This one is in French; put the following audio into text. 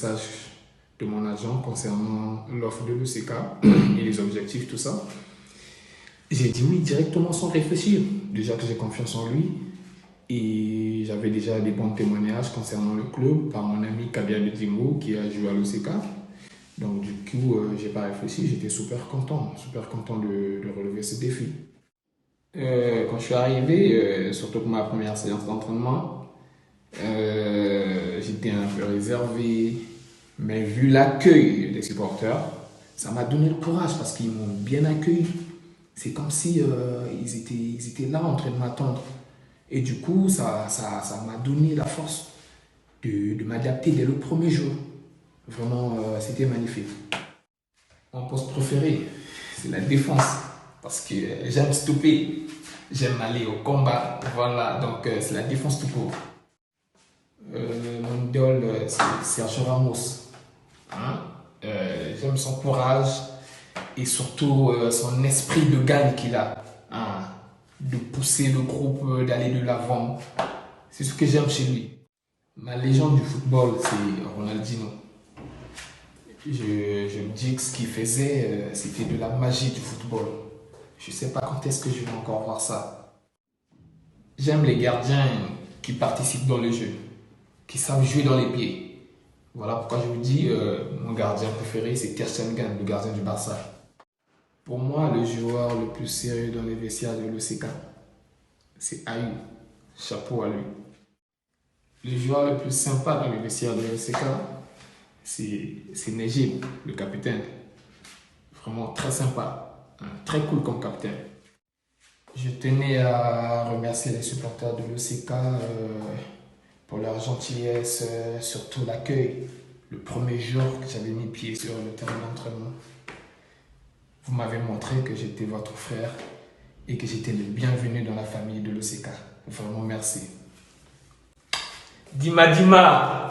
message de mon agent concernant l'offre de l'ECK et les objectifs, tout ça. J'ai dit oui directement sans réfléchir. Déjà que j'ai confiance en lui et j'avais déjà des bons témoignages concernant le club par mon ami Kabia Bedimo qui a joué à l'ECK. Donc du coup, j'ai pas réfléchi, j'étais super content de relever ce défi. Quand je suis arrivé, surtout pour ma première séance d'entraînement, j'étais un peu réservé, mais vu l'accueil des supporters, ça m'a donné le courage parce qu'ils m'ont bien accueilli. C'est comme si ils étaient là en train de m'attendre. Et du coup, ça m'a donné la force de m'adapter dès le premier jour. Vraiment, c'était magnifique. Mon poste préféré, c'est la défense. Parce que j'aime stopper, j'aime aller au combat. Voilà, donc c'est la défense tout court. Mon idole, c'est Sergio Ramos. Hein? J'aime son courage et surtout son esprit de gagne qu'il a. Hein? De pousser le groupe, d'aller de l'avant. C'est ce que j'aime chez lui. Ma légende du football, c'est Ronaldinho. Je me dis que ce qu'il faisait, c'était de la magie du football. Je ne sais pas quand est-ce que je vais encore voir ça. J'aime les gardiens qui participent dans le jeu, qui savent jouer dans les pieds. Voilà pourquoi je vous dis, mon gardien préféré, c'est Ter Stegen, le gardien du Barça. Pour moi, le joueur le plus sérieux dans les vestiaires de l'ECK, c'est Ayou. Chapeau à lui. Le joueur le plus sympa dans les vestiaires de l'ECK, c'est Nejib, le capitaine. Vraiment très sympa, hein, très cool comme capitaine. Je tenais à remercier les supporters de l'ECK pour leur gentillesse, surtout l'accueil. Le premier jour que j'avais mis pied sur le terrain d'entraînement, vous m'avez montré que j'étais votre frère et que j'étais le bienvenu dans la famille de l'ECK. Vraiment merci. Dima Dima!